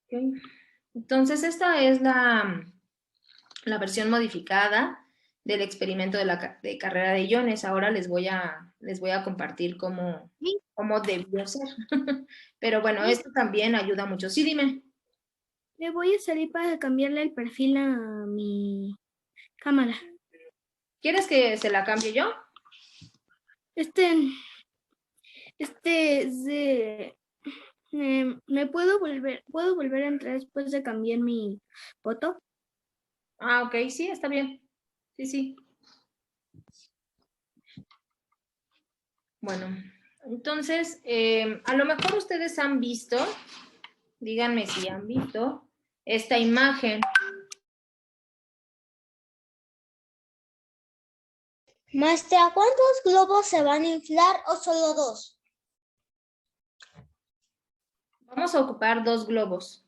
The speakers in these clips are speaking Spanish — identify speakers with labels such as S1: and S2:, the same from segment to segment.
S1: Okay. Entonces, esta es la versión modificada del experimento de carrera de iones. Ahora les voy a compartir
S2: Sí,
S1: cómo debió ser. Pero bueno,
S2: sí.
S1: esto también ayuda mucho. Sí, dime.
S2: Le voy a salir para cambiarle el perfil a mi cámara.
S1: ¿Quieres que se la cambie yo?
S2: Este, este es de... ¿Me puedo volver a entrar después de cambiar mi foto?
S1: Ah, ok, sí, está bien. Sí, sí. Bueno, entonces, a lo mejor ustedes han visto, díganme si han visto, esta imagen.
S3: Maestra, ¿cuántos globos se van a inflar o solo dos?
S1: Vamos a ocupar dos globos.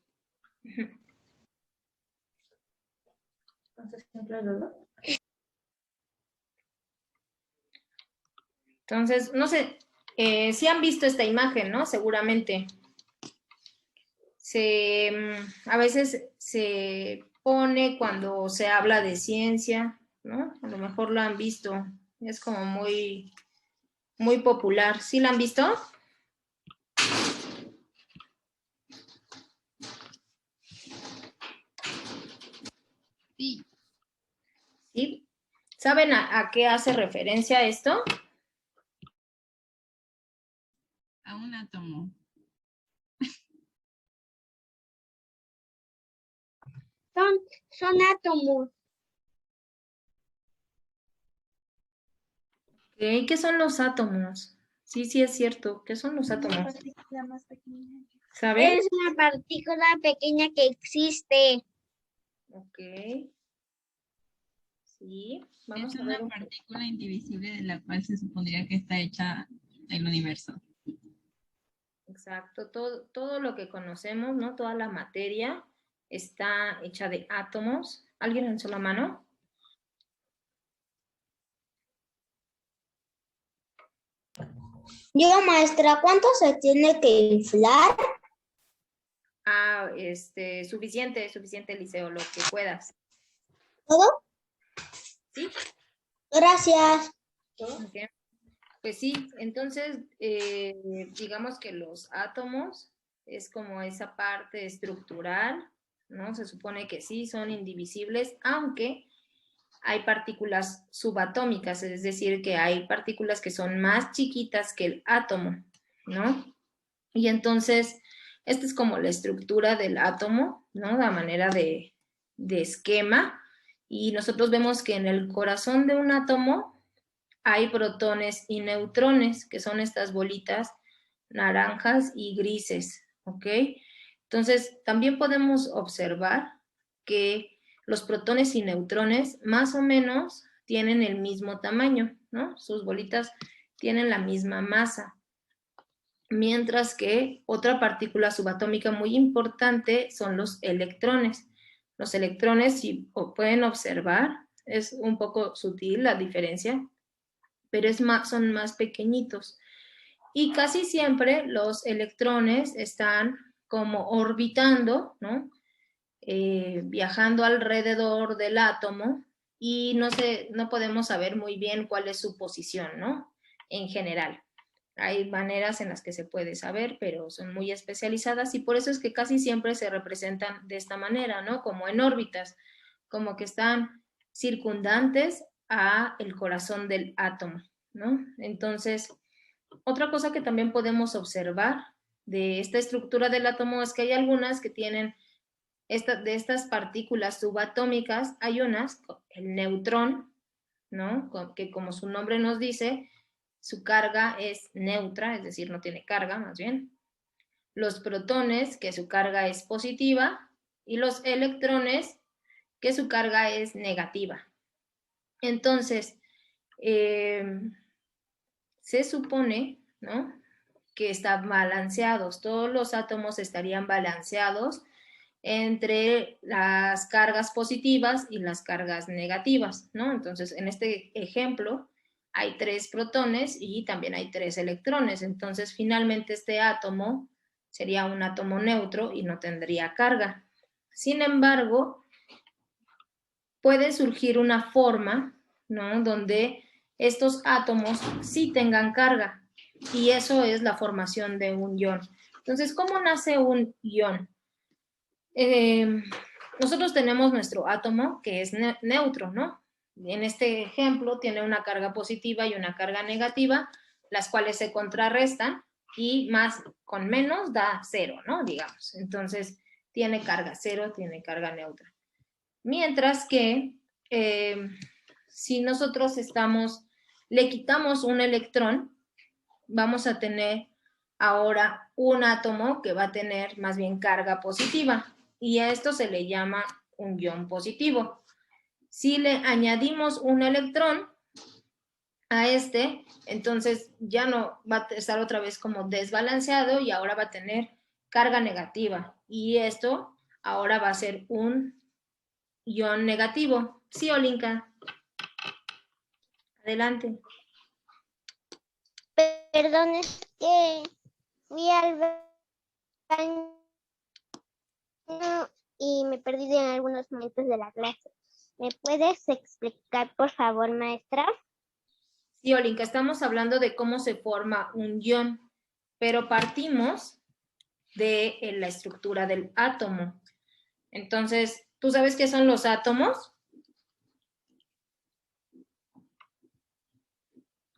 S1: Entonces, no sé, si han visto esta imagen, ¿no? Seguramente. A veces se pone cuando se habla de ciencia, ¿no? A lo mejor lo han visto. Es como muy, muy popular. ¿Sí la han visto?
S4: Sí,
S1: ¿Sí? ¿Saben a qué hace referencia esto?
S4: a un átomo.
S3: Son átomos.
S1: ¿Qué son los átomos? Sí, sí es cierto. ¿Qué son los átomos?
S3: Partícula más pequeña.
S1: ¿Saben?
S3: Es una partícula pequeña que existe.
S1: Ok. Sí,
S4: Es
S1: vamos a ver
S4: una
S1: un poco.
S4: partícula indivisible de la cual se supondría que está hecha el universo.
S1: Exacto, todo lo que conocemos, ¿no? Toda la materia está hecha de átomos. ¿Alguien alzó la mano?
S3: Yo, maestra, ¿cuánto se tiene que inflar?
S1: Ah, suficiente, Liceo, lo que puedas.
S3: ¿Todo?
S1: ¿Sí?
S3: Gracias.
S1: Ok. Pues sí, entonces, digamos que los átomos es como esa parte estructural, ¿no? Se supone que sí, son indivisibles, aunque hay partículas subatómicas, es decir, que hay partículas que son más chiquitas que el átomo, ¿no? Y entonces, esta es como la estructura del átomo, ¿no? La manera de esquema. Y nosotros vemos que en el corazón de un átomo hay protones y neutrones, que son estas bolitas naranjas y grises, ¿ok? Entonces, también podemos observar que los protones y neutrones más o menos tienen el mismo tamaño, ¿no? Sus bolitas tienen la misma masa. Mientras que otra partícula subatómica muy importante son los electrones. Los electrones, si pueden observar, es un poco sutil la diferencia, pero son más pequeñitos. Y casi siempre los electrones están como orbitando, ¿no? Viajando alrededor del átomo y no podemos saber muy bien cuál es su posición, ¿no? En general. Hay maneras en las que se puede saber, pero son muy especializadas y por eso es que casi siempre se representan de esta manera, ¿no? Como en órbitas, como que están circundantes a el corazón del átomo, ¿no? Entonces, otra cosa que también podemos observar de esta estructura del átomo es que hay algunas que tienen de estas partículas subatómicas, hay unas, el neutrón, ¿no? Que como su nombre nos dice, su carga es neutra, es decir, no tiene carga más bien. Los protones, que su carga es positiva, y los electrones, que su carga es negativa. Entonces, se supone, ¿no? Que están balanceados, todos los átomos estarían balanceados entre las cargas positivas y las cargas negativas, ¿no? Entonces, en este ejemplo, hay 3 protones y también hay 3 electrones. Entonces, finalmente este átomo sería un átomo neutro y no tendría carga. Sin embargo, puede surgir una forma, ¿no?, donde estos átomos sí tengan carga, y eso es la formación de un ion. Entonces, ¿cómo nace un ion? Nosotros tenemos nuestro átomo que es neutro, ¿no? En este ejemplo tiene una carga positiva y una carga negativa, las cuales se contrarrestan, y más con menos da cero, ¿no? Digamos. Entonces, tiene carga cero, tiene carga neutra. Mientras que si nosotros le quitamos un electrón, vamos a tener ahora un átomo que va a tener más bien carga positiva, y a esto se le llama un ion positivo. Si le añadimos un electrón a este, entonces ya no va a estar otra vez como desbalanceado y ahora va a tener carga negativa, y esto ahora va a ser un ion negativo. ¿Sí, Olinka? Adelante.
S3: Perdón, es que fui al baño y me perdí en algunos momentos de la clase. ¿Me puedes explicar, por favor, maestra?
S1: Sí, Olinka, estamos hablando de cómo se forma un ion, pero partimos de la estructura del átomo. Entonces, ¿tú sabes qué son los átomos?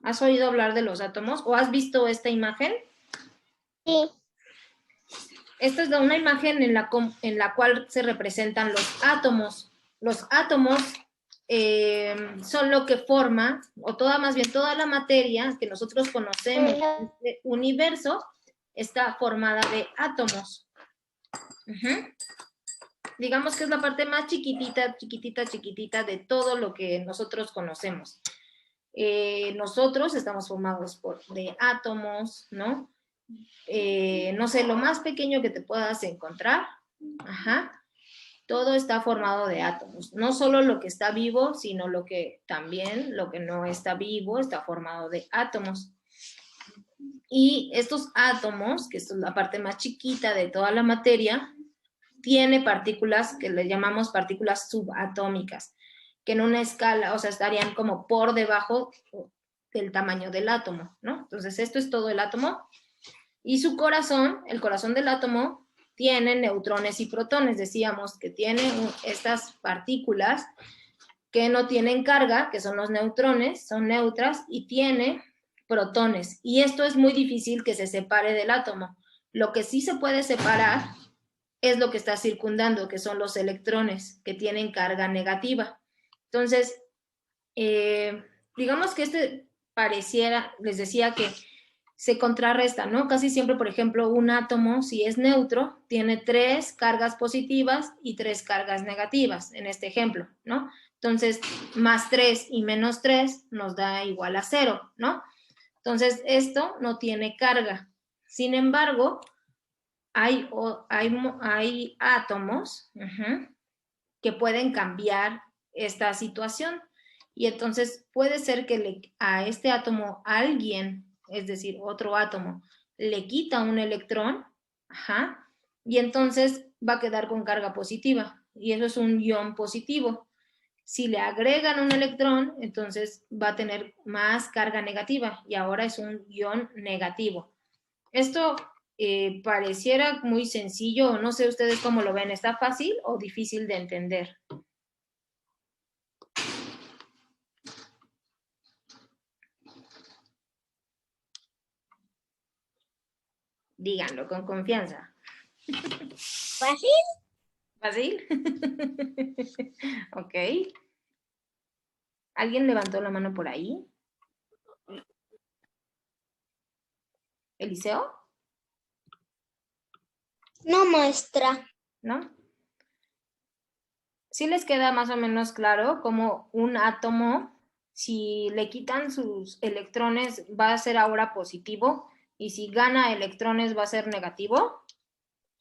S1: ¿Has oído hablar de los átomos o has visto esta imagen?
S3: Sí.
S1: Esta es una imagen en la cual se representan los átomos. Los átomos son lo que forma, o más bien toda la materia que nosotros conocemos en este universo está formada de átomos. Digamos que es la parte más chiquitita, chiquitita, chiquitita de todo lo que nosotros conocemos. Nosotros estamos formados de átomos, ¿no? No sé, lo más pequeño que te puedas encontrar, todo está formado de átomos. No solo lo que está vivo, sino también lo que no está vivo está formado de átomos. Y estos átomos, que es la parte más chiquita de toda la materia, tiene partículas que le llamamos partículas subatómicas, que en una escala, o sea, estarían como por debajo del tamaño del átomo, ¿no? Entonces, esto es todo el átomo. Y su corazón, el corazón del átomo, tiene neutrones y protones. Decíamos que tiene estas partículas que no tienen carga, que son los neutrones, son neutras, y tiene protones. Y esto es muy difícil que se separe del átomo. Lo que sí se puede separar es lo que está circundando, que son los electrones, que tienen carga negativa. Entonces, digamos que pareciera, les decía que se contrarresta, ¿no? Casi siempre, por ejemplo, un átomo, si es neutro, tiene 3 cargas positivas y 3 cargas negativas, en este ejemplo, ¿no? Entonces, más 3 y menos 3 nos da igual a 0, ¿no? Entonces, esto no tiene carga. Sin embargo, hay átomos que pueden cambiar esta situación. Y entonces puede ser que a este átomo alguien, es decir, otro átomo, le quita un electrón, y entonces va a quedar con carga positiva. Y eso es un ion positivo. Si le agregan un electrón, entonces va a tener más carga negativa y ahora es un ion negativo. Esto pareciera muy sencillo, no sé ustedes cómo lo ven, ¿está fácil o difícil de entender? Díganlo con confianza.
S3: ¿Fácil?
S1: ¿Fácil? Ok. ¿Alguien levantó la mano por ahí? ¿Eliseo?
S3: No, maestra.
S1: ¿No? ¿Sí les queda más o menos claro cómo un átomo, si le quitan sus electrones, va a ser ahora positivo, y si gana electrones va a ser negativo?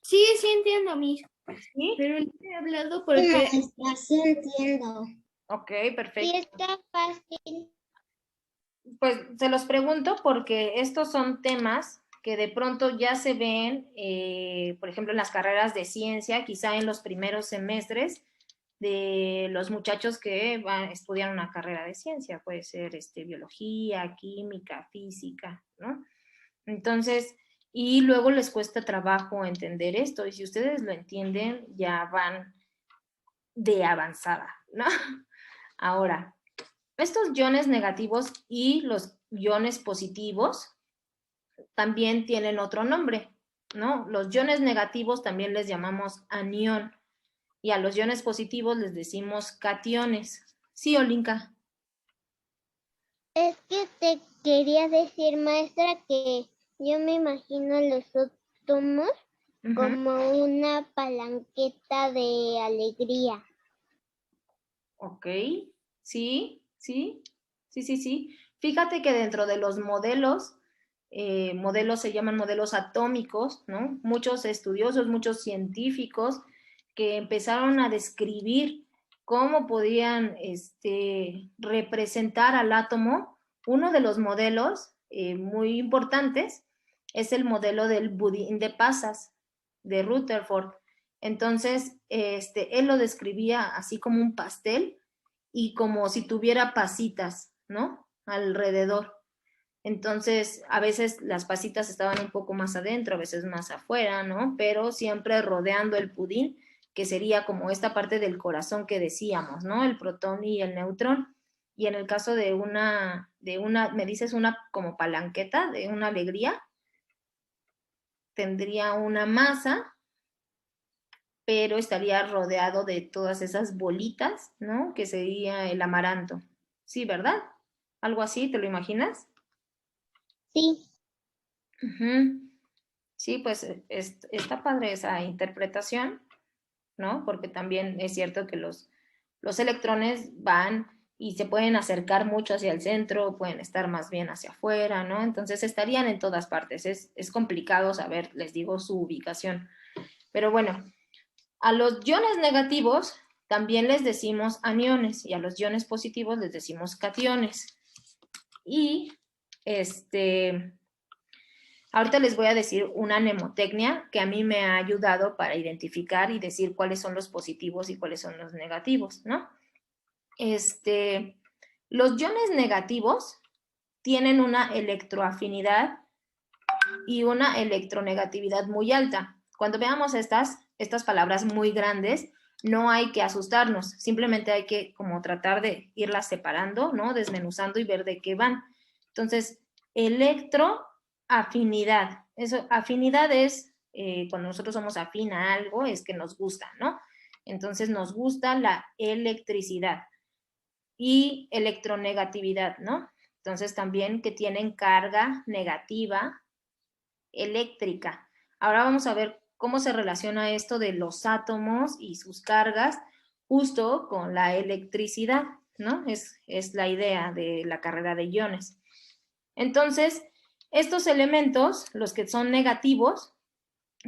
S2: Sí, sí entiendo, Miss.
S1: ¿Sí?
S2: Pero no he hablado
S3: Sí,
S2: porque...
S3: maestra, sí entiendo.
S1: Ok,
S3: Sí,
S1: perfecto.
S3: está fácil.
S1: Pues se los pregunto porque estos son temas que de pronto ya se ven, por ejemplo, en las carreras de ciencia, quizá en los primeros semestres de los muchachos que van a estudiar una carrera de ciencia, puede ser biología, química, física, ¿no? Entonces, y luego les cuesta trabajo entender esto, y si ustedes lo entienden, ya van de avanzada, ¿no? Ahora, estos iones negativos y los iones positivos también tienen otro nombre, ¿no? Los iones negativos también les llamamos anión y a los iones positivos les decimos cationes. ¿Sí, Olinka?
S3: Es que te quería decir, maestra, que yo me imagino los átomos como una palanqueta de alegría.
S1: Ok, sí. Fíjate que dentro de los modelos se llaman modelos atómicos, ¿no? Muchos estudiosos, muchos científicos que empezaron a describir cómo podían representar al átomo. Uno de los modelos muy importantes es el modelo del budín de pasas de Rutherford. Entonces, él lo describía así como un pastel y como si tuviera pasitas, ¿no? Alrededor. Entonces, a veces las pasitas estaban un poco más adentro, a veces más afuera, ¿no? Pero siempre rodeando el pudín, que sería como esta parte del corazón que decíamos, ¿no? El protón y el neutrón. Y en el caso de me dices una como palanqueta de una alegría, tendría una masa, pero estaría rodeado de todas esas bolitas, ¿no? Que sería el amaranto. Sí, ¿verdad? Algo así, ¿te lo imaginas?
S3: Sí.
S1: Sí, pues está padre esa interpretación, ¿no? Porque también es cierto que los electrones van y se pueden acercar mucho hacia el centro, pueden estar más bien hacia afuera, ¿no? Entonces estarían en todas partes. Es complicado saber, les digo, su ubicación. Pero bueno, a los iones negativos también les decimos aniones y a los iones positivos les decimos cationes. Y ahorita les voy a decir una mnemotecnia que a mí me ha ayudado para identificar y decir cuáles son los positivos y cuáles son los negativos, ¿no? Los iones negativos tienen una electroafinidad y una electronegatividad muy alta. Cuando veamos estas palabras muy grandes, no hay que asustarnos, simplemente hay que como tratar de irlas separando, ¿no? Desmenuzando y ver de qué van. Entonces, electroafinidad. Afinidad es cuando nosotros somos afín a algo, es que nos gusta, ¿no? Entonces nos gusta la electricidad y electronegatividad, ¿no? Entonces también que tienen carga negativa eléctrica. Ahora vamos a ver cómo se relaciona esto de los átomos y sus cargas justo con la electricidad, ¿no? Es la idea de la carrera de iones. Entonces, estos elementos, los que son negativos,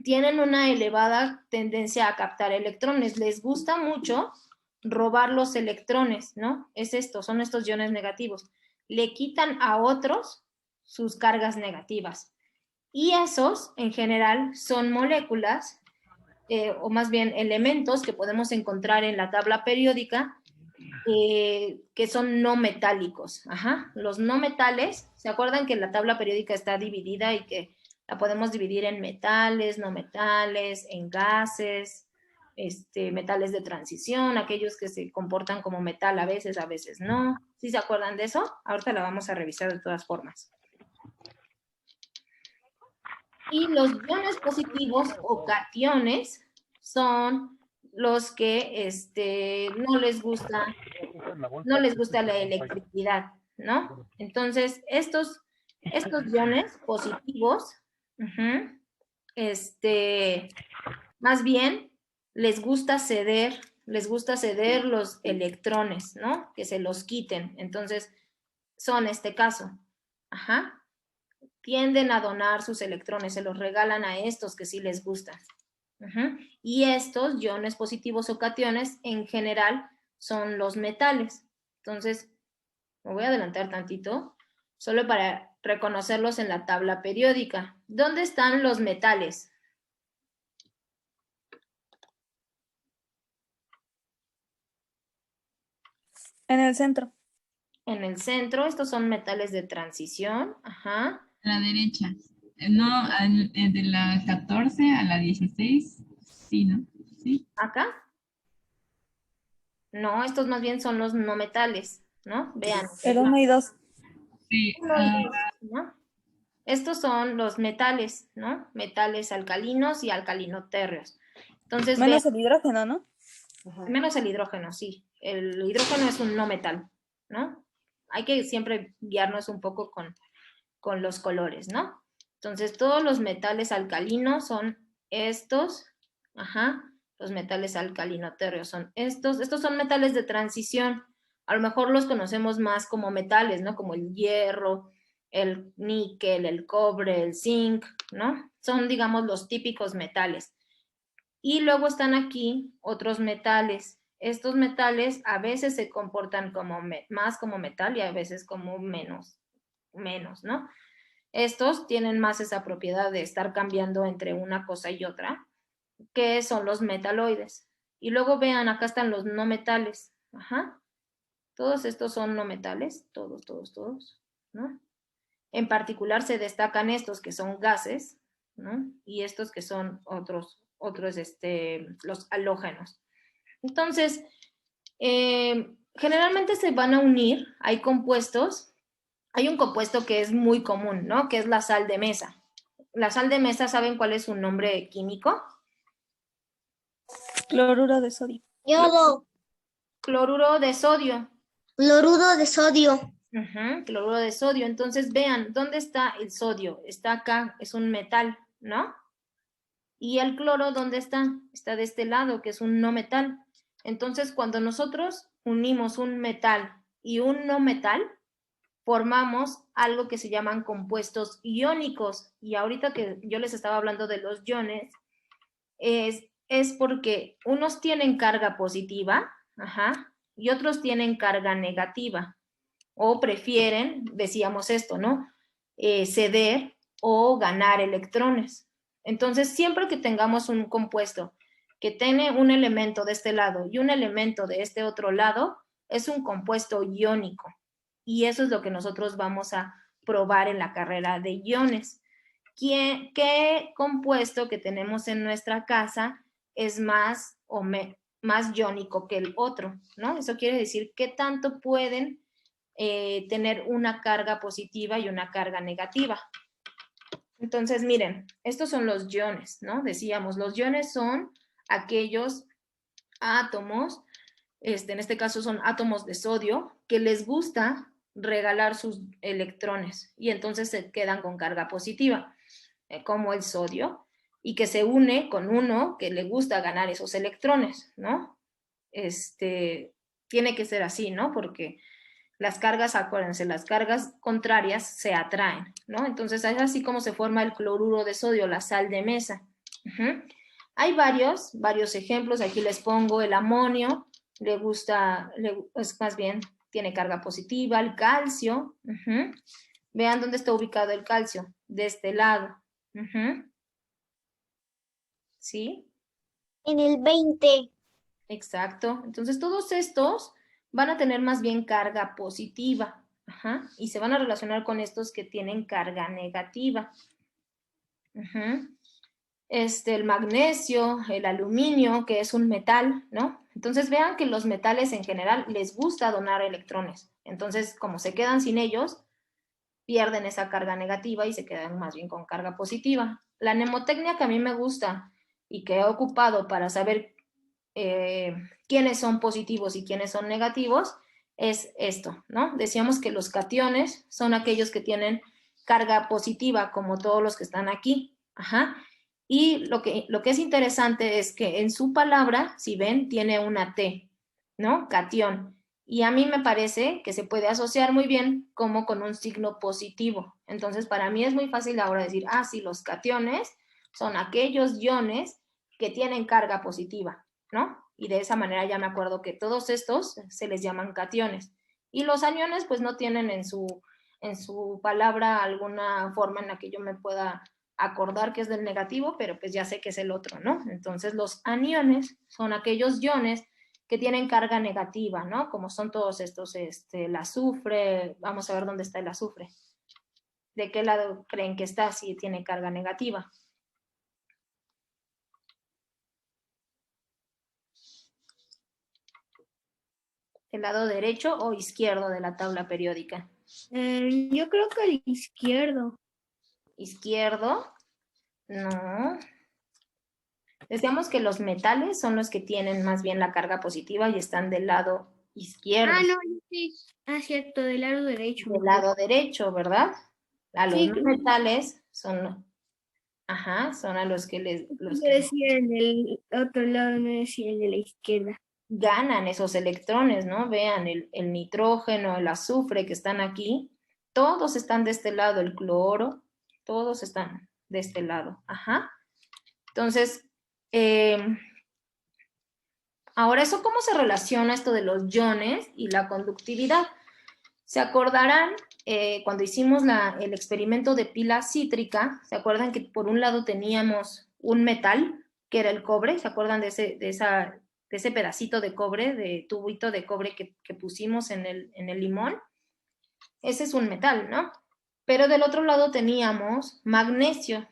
S1: tienen una elevada tendencia a captar electrones. Les gusta mucho robar los electrones, ¿no? Son estos iones negativos. Le quitan a otros sus cargas negativas. Y esos, en general, son moléculas, o más bien elementos que podemos encontrar en la tabla periódica, que son no metálicos. Ajá. Los no metales, ¿se acuerdan que la tabla periódica está dividida y que la podemos dividir en metales, no metales, en gases, metales de transición, aquellos que se comportan como metal a veces no? ¿Sí se acuerdan de eso? Ahorita la vamos a revisar de todas formas. Y los iones positivos o cationes son los que no les gusta la electricidad, ¿no? Entonces, estos iones positivos, más bien les gusta ceder los electrones, ¿no? Que se los quiten. Entonces, son este caso. Ajá. Tienden a donar sus electrones, se los regalan a estos que sí les gustan. Y estos iones positivos o cationes en general son los metales. Entonces, me voy a adelantar tantito, solo para reconocerlos en la tabla periódica. ¿Dónde están los metales?
S5: En el centro.
S1: En el centro, estos son metales de transición. Ajá.
S4: A la derecha. No, de la 14 a la 16. Sí, ¿no? Sí.
S1: ¿Acá? No, estos más bien son los no metales, ¿no? Vean.
S5: El 1 y 2.
S4: Sí.
S1: Uno y dos, ¿no? Estos son los metales, ¿no? Metales alcalinos y alcalinotérreos. Entonces,
S5: Menos el hidrógeno, ¿no?
S1: menos el hidrógeno, sí. El hidrógeno es un no metal, ¿no? Hay que siempre guiarnos un poco con los colores, ¿no? Entonces, todos los metales alcalinos son estos, ajá, los metales alcalinotérreos son estos son metales de transición. A lo mejor los conocemos más como metales, ¿no? Como el hierro, el níquel, el cobre, el zinc, ¿no? Son, digamos, los típicos metales. Y luego están aquí otros metales. Estos metales a veces se comportan como más como metal y a veces como menos, ¿no? Estos tienen más esa propiedad de estar cambiando entre una cosa y otra, que son los metaloides. Y luego vean, acá están los no metales. Ajá. Todos estos son no metales, todos, ¿no? En particular se destacan estos que son gases, ¿no? Y estos que son otros, los halógenos. Entonces, generalmente se van a unir, hay compuestos, hay un compuesto que es muy común, ¿no? Que es la sal de mesa. La sal de mesa, ¿saben cuál es su nombre químico?
S5: Cloruro de sodio.
S3: Yodo.
S1: Cloruro de sodio.
S3: Cloruro de sodio.
S1: Cloruro de sodio. Entonces, vean, ¿dónde está el sodio? Está acá, es un metal, ¿no? Y el cloro, ¿dónde está? Está de este lado, que es un no metal. Entonces, cuando nosotros unimos un metal y un no metal, formamos algo que se llaman compuestos iónicos. Y ahorita que yo les estaba hablando de los iones, es porque unos tienen carga positiva, ajá, y otros tienen carga negativa. O prefieren, decíamos esto, ¿no? Ceder o ganar electrones. Entonces, siempre que tengamos un compuesto que tiene un elemento de este lado y un elemento de este otro lado, es un compuesto iónico. Y eso es lo que nosotros vamos a probar en la carrera de iones. ¿Qué compuesto que tenemos en nuestra casa es más más iónico que el otro? ¿No? Eso quiere decir qué tanto pueden tener una carga positiva y una carga negativa. Entonces, miren, estos son los iones, ¿no? Decíamos, los iones son aquellos átomos, en este caso son átomos de sodio, que les gusta regalar sus electrones y entonces se quedan con carga positiva, como el sodio, y que se une con uno que le gusta ganar esos electrones, ¿no? Tiene que ser así, ¿no? Porque las cargas, acuérdense, las cargas contrarias se atraen, ¿no? Entonces es así como se forma el cloruro de sodio, la sal de mesa. Hay varios ejemplos, aquí les pongo el amonio, es más bien, tiene carga positiva, el calcio, vean dónde está ubicado el calcio, de este lado, ¿sí?
S3: En el 20.
S1: Exacto, entonces todos estos van a tener más bien carga positiva, y se van a relacionar con estos que tienen carga negativa. El magnesio, el aluminio, que es un metal, ¿no? Entonces vean que los metales en general les gusta donar electrones. Entonces, como se quedan sin ellos, pierden esa carga negativa y se quedan más bien con carga positiva. La mnemotecnia que a mí me gusta y que he ocupado para saber quiénes son positivos y quiénes son negativos es esto, ¿no? Decíamos que los cationes son aquellos que tienen carga positiva, como todos los que están aquí, y lo que es interesante es que en su palabra, si ven, tiene una T, ¿no? Catión. Y a mí me parece que se puede asociar muy bien como con un signo positivo. Entonces, para mí es muy fácil ahora decir, sí, los cationes son aquellos iones que tienen carga positiva, ¿no? Y de esa manera ya me acuerdo que todos estos se les llaman cationes. Y los aniones, pues no tienen en su en su palabra alguna forma en la que yo me pueda acordar que es del negativo, pero pues ya sé que es el otro, ¿no? Entonces los aniones son aquellos iones que tienen carga negativa, ¿no? Como son todos estos, el azufre, vamos a ver dónde está el azufre. ¿De qué lado creen que está si tiene carga negativa? ¿El lado derecho o izquierdo de la tabla periódica?
S2: Yo creo que el izquierdo.
S1: ¿Izquierdo? No. Decíamos que los metales son los que tienen más bien la carga positiva y están del lado izquierdo.
S2: Ah, no, sí. Ah, cierto, del lado derecho.
S1: Del lado derecho, ¿verdad? A los
S2: Sí,
S1: no metales son, ajá, son a los que los
S2: yo
S1: que
S2: decía en el otro lado, no decía el de la izquierda.
S1: ganan esos electrones, ¿no? Vean, el nitrógeno, el azufre que están aquí, todos están de este lado, el cloro, todos están de este lado, ajá. Entonces, ahora, ¿eso cómo se relaciona esto de los iones y la conductividad? Se acordarán cuando hicimos el experimento de pila cítrica, ¿se acuerdan que por un lado teníamos un metal, que era el cobre? ¿Se acuerdan de ese pedacito de cobre, de tubito de cobre que pusimos en el limón? Ese es un metal, ¿no? Pero del otro lado teníamos magnesio,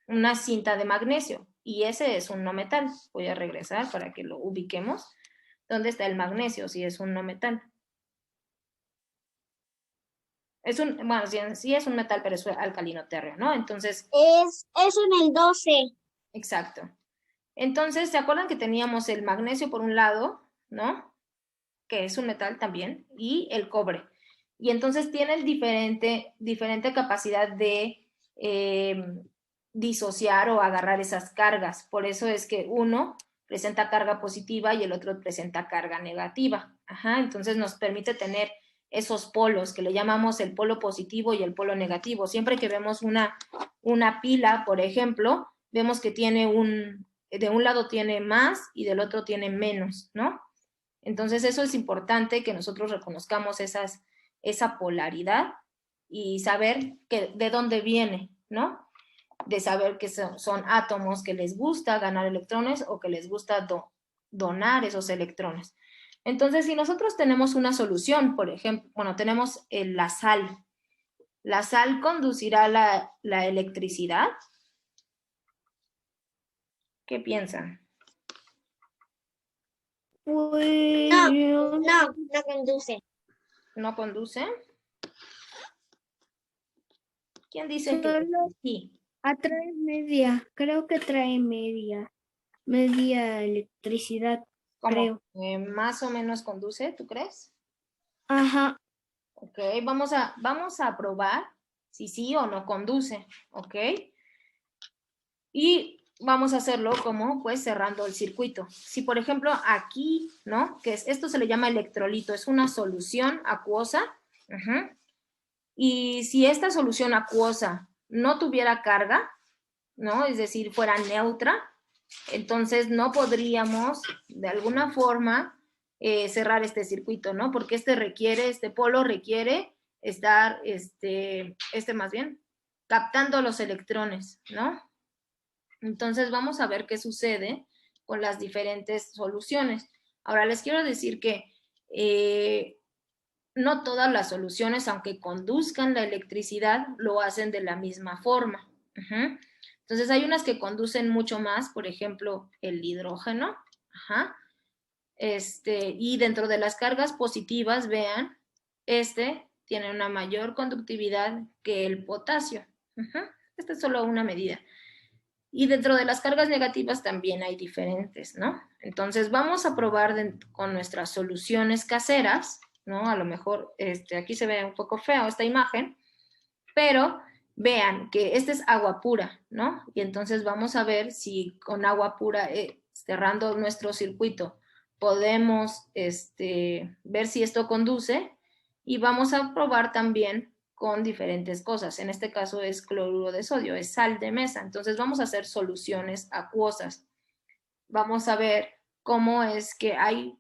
S1: una cinta de magnesio, y ese es un no metal. Voy a regresar para que lo ubiquemos. ¿Dónde está el magnesio si es un no metal? Bueno, sí es un metal, pero es alcalino térreo, ¿no? Entonces,
S3: Es en el 12.
S1: exacto. Entonces, ¿se acuerdan que teníamos el magnesio por un lado, ¿no? Que es un metal también, y el cobre. Y entonces tienen diferente capacidad de disociar o agarrar esas cargas. Por eso es que uno presenta carga positiva y el otro presenta carga negativa. Ajá, entonces nos permite tener esos polos que le llamamos el polo positivo y el polo negativo. Siempre que vemos una pila, por ejemplo, vemos que de un lado tiene más y del otro tiene menos, ¿no? Entonces eso es importante que nosotros reconozcamos esa polaridad y saber de dónde viene, ¿no? De saber que son átomos que les gusta ganar electrones o que les gusta donar esos electrones. Entonces, si nosotros tenemos una solución, por ejemplo, bueno, tenemos la sal conducirá la electricidad. ¿Qué piensan?
S2: Pues
S3: No conduce.
S1: ¿No conduce? ¿Quién dice que
S2: solo
S1: sí?
S2: atrae media, creo que trae media electricidad,
S1: ¿Cómo?
S2: creo.
S1: Más o menos conduce, ¿tú crees?
S2: Ajá,
S1: Ok, vamos a probar si sí o no conduce, ¿ok? Y vamos a hacerlo como, pues, cerrando el circuito. Si, por ejemplo, aquí, ¿no? Esto se le llama electrolito, es una solución acuosa. Y si esta solución acuosa no tuviera carga, ¿no? Es decir, fuera neutra, entonces no podríamos, de alguna forma, cerrar este circuito, ¿no? Porque este polo requiere estar, más bien, captando los electrones, ¿no? Entonces vamos a ver qué sucede con las diferentes soluciones. Ahora les quiero decir que no todas las soluciones, aunque conduzcan la electricidad, lo hacen de la misma forma. Entonces hay unas que conducen mucho más, por ejemplo, el hidrógeno. Y dentro de las cargas positivas, vean, tiene una mayor conductividad que el potasio. Esta es solo una medida. Y dentro de las cargas negativas también hay diferentes, ¿no? Entonces vamos a probar con nuestras soluciones caseras, ¿no? A lo mejor aquí se ve un poco feo esta imagen, pero vean que esta es agua pura, ¿no? Y entonces vamos a ver si con agua pura, cerrando nuestro circuito, podemos ver si esto conduce, y vamos a probar también con diferentes cosas. En este caso es cloruro de sodio, es sal de mesa. Entonces vamos a hacer soluciones acuosas. Vamos a ver cómo es que hay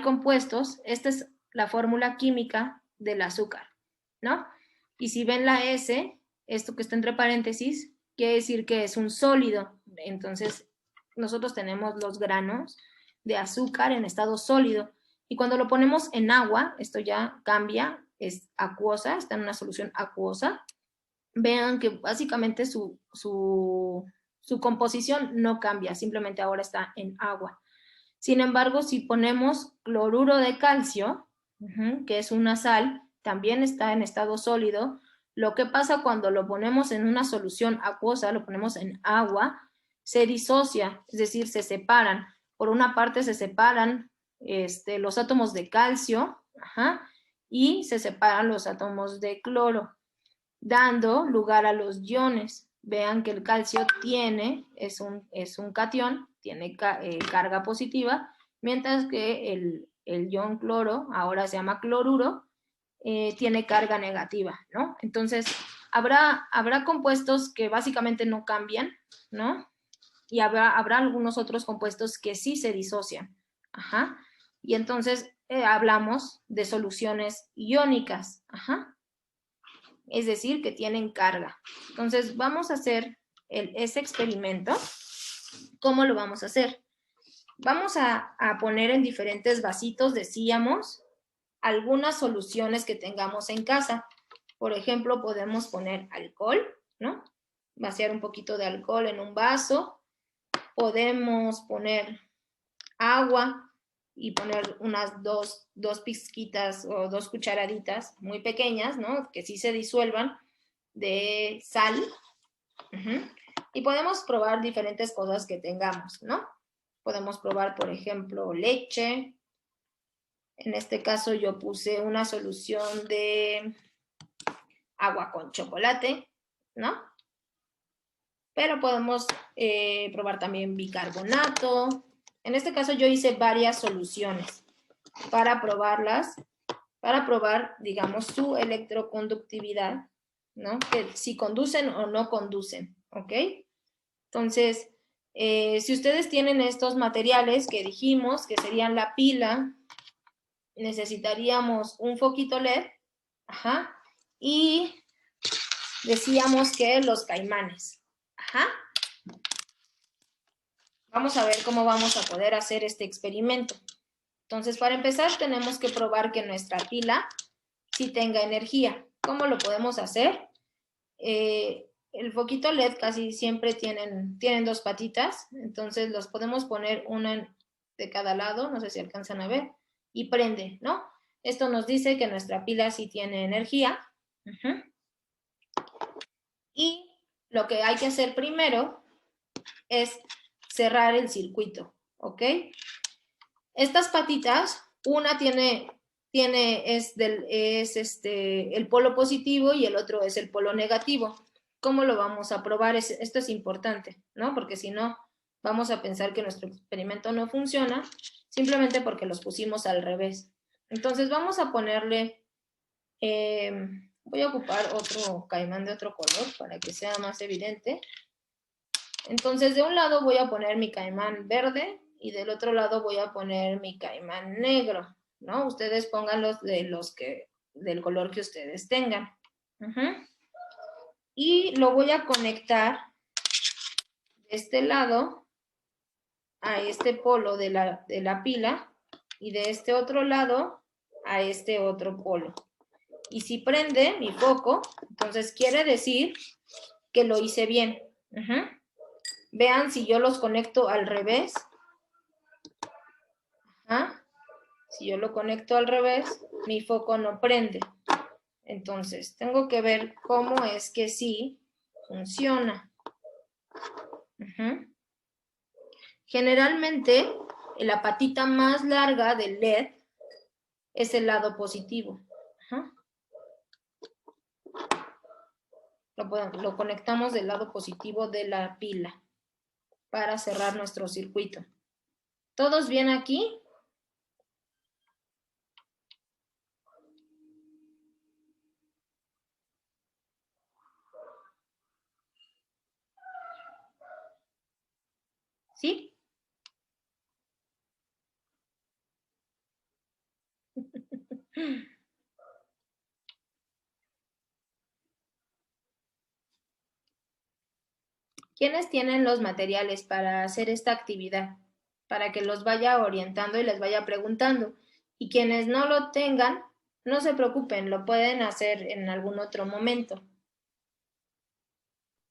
S1: compuestos. Esta es la fórmula química del azúcar, ¿no? Y si ven la S, esto que está entre paréntesis, quiere decir que es un sólido. Entonces, nosotros tenemos los granos de azúcar en estado sólido. Y cuando lo ponemos en agua, esto ya cambia, es acuosa, está en una solución acuosa. Vean que básicamente su composición no cambia, simplemente ahora está en agua. Sin embargo, si ponemos cloruro de calcio, que es una sal, también está en estado sólido. Lo que pasa cuando lo ponemos en una solución acuosa, lo ponemos en agua, se disocia, es decir, se separan. Por una parte se separan los átomos de calcio, y se separan los átomos de cloro, dando lugar a los iones. Vean que el calcio es un catión, tiene carga positiva, mientras que el ion cloro, ahora se llama cloruro, tiene carga negativa, ¿no? Entonces, habrá compuestos que básicamente no cambian, ¿no? Y habrá algunos otros compuestos que sí se disocian. Y entonces hablamos de soluciones iónicas, es decir, que tienen carga. Entonces, vamos a hacer ese experimento. ¿Cómo lo vamos a hacer? Vamos a poner en diferentes vasitos, decíamos, algunas soluciones que tengamos en casa. Por ejemplo, podemos poner alcohol, ¿no? Vaciar un poquito de alcohol en un vaso. Podemos poner agua y poner unas dos pizquitas o 2 cucharaditas muy pequeñas, ¿no? Que sí se disuelvan, de sal. Y podemos probar diferentes cosas que tengamos, ¿no? Podemos probar, por ejemplo, leche. En este caso yo puse una solución de agua con chocolate, ¿no? Pero podemos probar también bicarbonato. En este caso yo hice varias soluciones para probarlas, para probar, digamos, su electroconductividad, ¿no? Que si conducen o no conducen, ¿ok? Entonces, si ustedes tienen estos materiales que dijimos, que serían la pila, necesitaríamos un foquito LED, y decíamos que los caimanes, Vamos a ver cómo vamos a poder hacer este experimento. Entonces, para empezar, tenemos que probar que nuestra pila sí tenga energía. ¿Cómo lo podemos hacer? El foquito LED casi siempre tienen 2 patitas, entonces los podemos poner una de cada lado, no sé si alcanzan a ver, y prende, ¿no? Esto nos dice que nuestra pila sí tiene energía. Y lo que hay que hacer primero es cerrar el circuito, ¿ok? Estas patitas, una es el polo positivo y el otro es el polo negativo. ¿Cómo lo vamos a probar? Esto es importante, ¿no? Porque si no, vamos a pensar que nuestro experimento no funciona simplemente porque los pusimos al revés. Entonces vamos a ponerle, voy a ocupar otro caimán de otro color para que sea más evidente. Entonces de un lado voy a poner mi caimán verde y del otro lado voy a poner mi caimán negro, ¿no? Ustedes pónganlos del color que ustedes tengan. Y lo voy a conectar de este lado a este polo de la pila y de este otro lado a este otro polo. Y si prende mi foco, entonces quiere decir que lo hice bien. Vean si yo los conecto al revés. Si yo lo conecto al revés, mi foco no prende. Entonces, tengo que ver cómo es que sí funciona. Generalmente, la patita más larga del LED es el lado positivo. Lo conectamos del lado positivo de la pila para cerrar nuestro circuito. ¿Todos bien aquí? ¿Sí? ¿Quiénes tienen los materiales para hacer esta actividad? Para que los vaya orientando y les vaya preguntando. Y quienes no lo tengan, no se preocupen, lo pueden hacer en algún otro momento.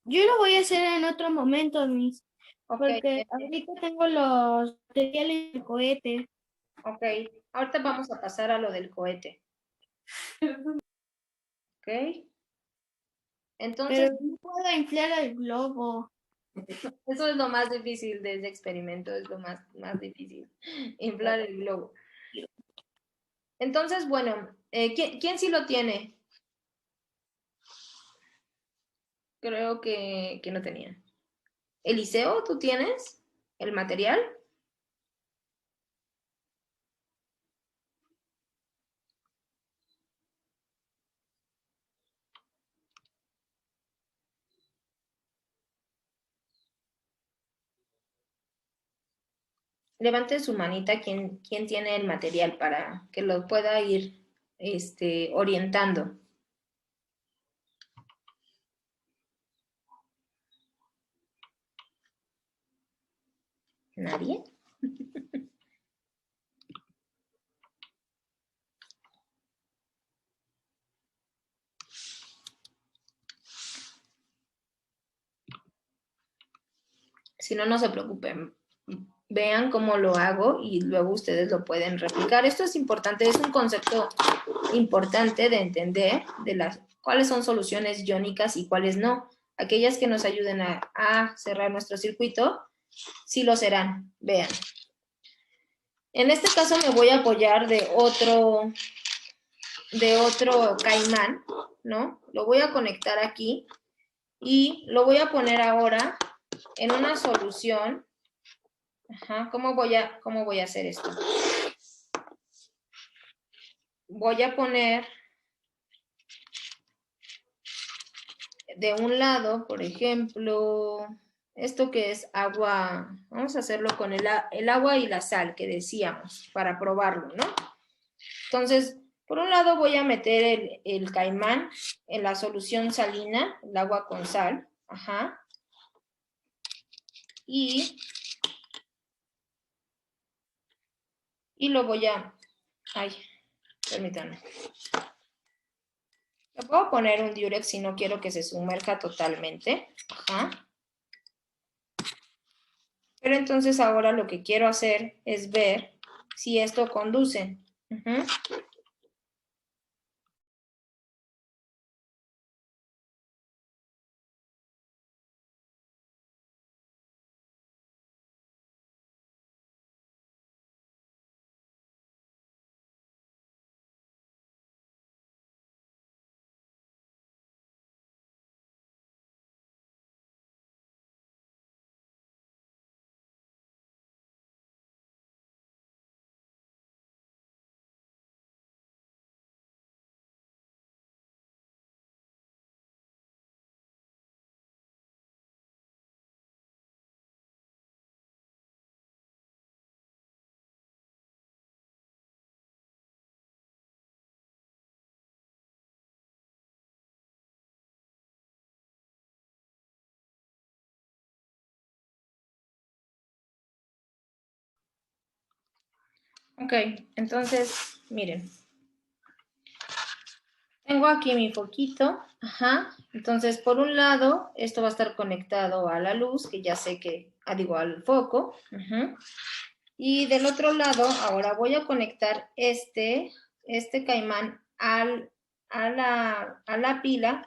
S2: Yo lo voy a hacer en otro momento, Miss,
S1: Ok,
S2: porque ahorita tengo los materiales del cohete.
S1: ok. Ahorita vamos a pasar a lo del cohete. Ok. Entonces,
S2: Pero no puedo inflar el globo.
S1: eso es lo más difícil de ese experimento, es lo más difícil, inflar el globo. Entonces, bueno, ¿quién sí lo tiene? Creo que no tenía. Eliseo, ¿tú tienes el material? Levante su manita quien tiene el material para que lo pueda ir orientando. ¿Nadie? Si no, no se preocupen. Vean cómo lo hago y luego ustedes lo pueden replicar. Esto es importante, es un concepto importante de entender de cuáles son soluciones iónicas y cuáles no. Aquellas que nos ayuden a cerrar nuestro circuito, sí lo serán. Vean. En este caso me voy a apoyar de otro caimán, ¿no? Lo voy a conectar aquí y lo voy a poner ahora en una solución. Ajá, ¿cómo voy a hacer esto? Voy a poner de un lado, por ejemplo, esto que es agua, vamos a hacerlo con el agua y la sal que decíamos, para probarlo, ¿no? Entonces, por un lado voy a meter el caimán en la solución salina, el agua con sal, ajá, y lo voy a, ay, permítanme. Le puedo poner un diurex si no quiero que se sumerja totalmente, ajá. Pero entonces ahora lo que quiero hacer es ver si esto conduce. Uh-huh. Ok, entonces, miren. Tengo aquí mi foquito, ajá. Entonces, por un lado, esto va a estar conectado a la luz, que ya sé que, digo, al foco. Uh-huh. Y del otro lado, ahora voy a conectar este caimán a la pila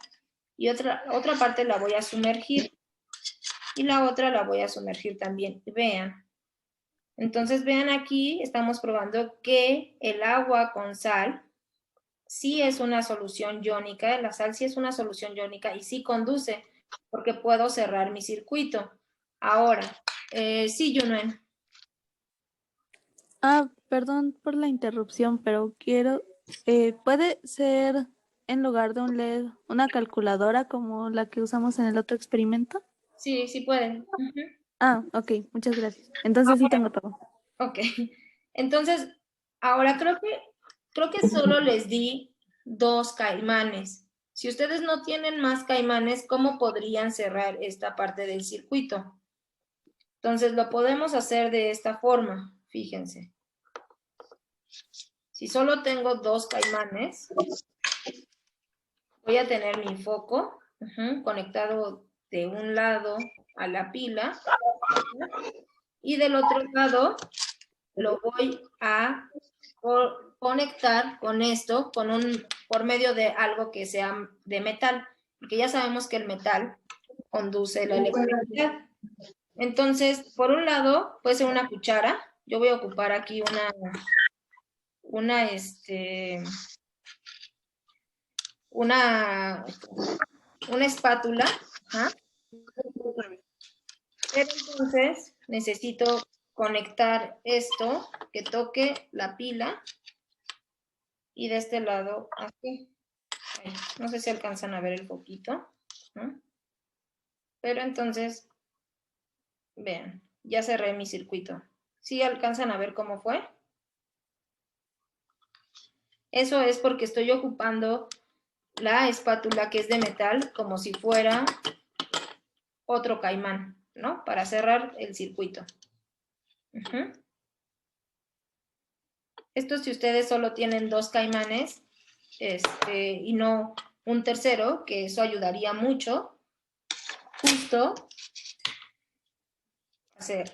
S1: y otra parte la voy a sumergir y la otra la voy a sumergir también. Vean. Entonces, vean aquí, estamos probando que el agua con sal sí es una solución iónica, la sal sí es una solución iónica y sí conduce, porque puedo cerrar mi circuito. Ahora, sí, Yunuen.
S5: Perdón por la interrupción, pero ¿puede ser en lugar de un LED una calculadora como la que usamos en el otro experimento?
S1: Sí, sí pueden.
S5: Ok, muchas gracias. Entonces sí tengo todo.
S1: Ok. Entonces, ahora creo que solo les di 2 caimanes. Si ustedes no tienen más caimanes, ¿cómo podrían cerrar esta parte del circuito? Entonces lo podemos hacer de esta forma, fíjense. Si solo tengo 2 caimanes, voy a tener mi foco conectado de un lado a la pila y del otro lado lo voy a conectar con esto por medio de algo que sea de metal, porque ya sabemos que el metal conduce la electricidad. Entonces, por un lado, puede ser una cuchara. Yo voy a ocupar aquí una espátula. ¿Ah? Pero entonces necesito conectar esto que toque la pila y de este lado aquí. Ay, no sé si alcanzan a ver el foquito, ¿no? Pero entonces, vean, ya cerré mi circuito. ¿Sí alcanzan a ver cómo fue? Eso es porque estoy ocupando la espátula que es de metal como si fuera otro caimán, ¿no? Para cerrar el circuito. Esto si ustedes solo tienen 2 caimanes y no un tercero, que eso ayudaría mucho justo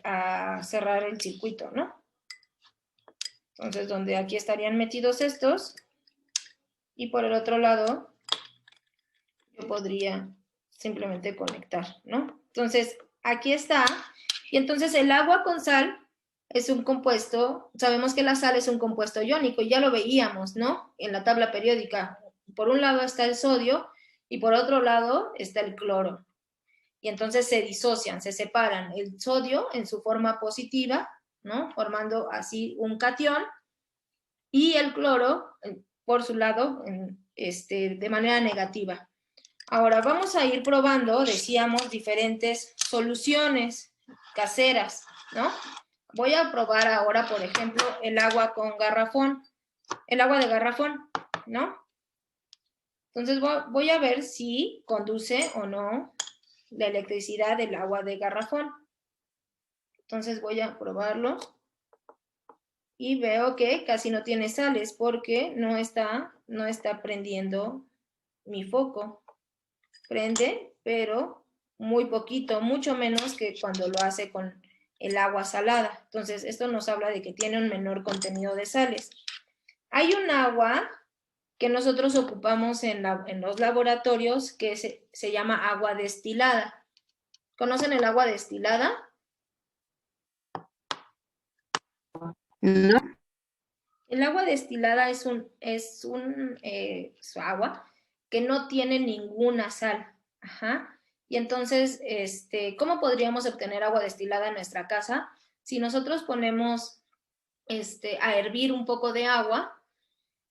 S1: a cerrar el circuito, ¿no? Entonces, donde aquí estarían metidos estos y por el otro lado yo podría simplemente conectar, ¿no? Entonces, aquí está. Y entonces el agua con sal es un compuesto, sabemos que la sal es un compuesto iónico, y ya lo veíamos, ¿no? En la tabla periódica. Por un lado está el sodio y por otro lado está el cloro. Y entonces se disocian, se separan el sodio en su forma positiva, ¿no? Formando así un catión, y el cloro por su lado de manera negativa. Ahora vamos a ir probando, decíamos, diferentes soluciones caseras, ¿no? Voy a probar ahora, por ejemplo, el agua con garrafón, el agua de garrafón, ¿no? Entonces voy a ver si conduce o no la electricidad del agua de garrafón. Entonces voy a probarlo y veo que casi no tiene sales porque no está prendiendo mi foco. Prende, pero muy poquito, mucho menos que cuando lo hace con el agua salada. Entonces, esto nos habla de que tiene un menor contenido de sales. Hay un agua que nosotros ocupamos en los laboratorios que se llama agua destilada. ¿Conocen el agua destilada?
S6: No.
S1: El agua destilada es agua que no tiene ninguna sal. Ajá. Y entonces, ¿cómo podríamos obtener agua destilada en nuestra casa? Si nosotros ponemos a hervir un poco de agua,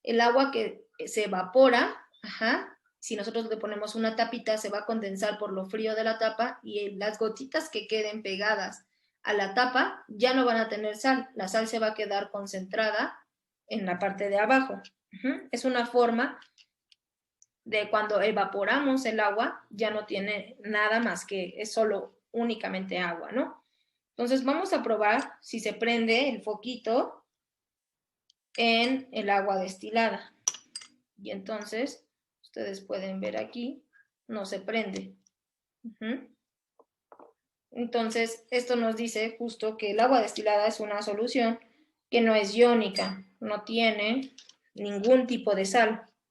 S1: el agua que se evapora, ajá, si nosotros le ponemos una tapita, se va a condensar por lo frío de la tapa y las gotitas que queden pegadas a la tapa ya no van a tener sal. La sal se va a quedar concentrada en la parte de abajo. Es una forma de cuando evaporamos el agua, ya no tiene nada más que es solo únicamente agua, ¿no? Entonces vamos a probar si se prende el foquito en el agua destilada. Y entonces, ustedes pueden ver aquí, no se prende. Entonces, esto nos dice justo que el agua destilada es una solución que no es iónica, no tiene ningún tipo de sal.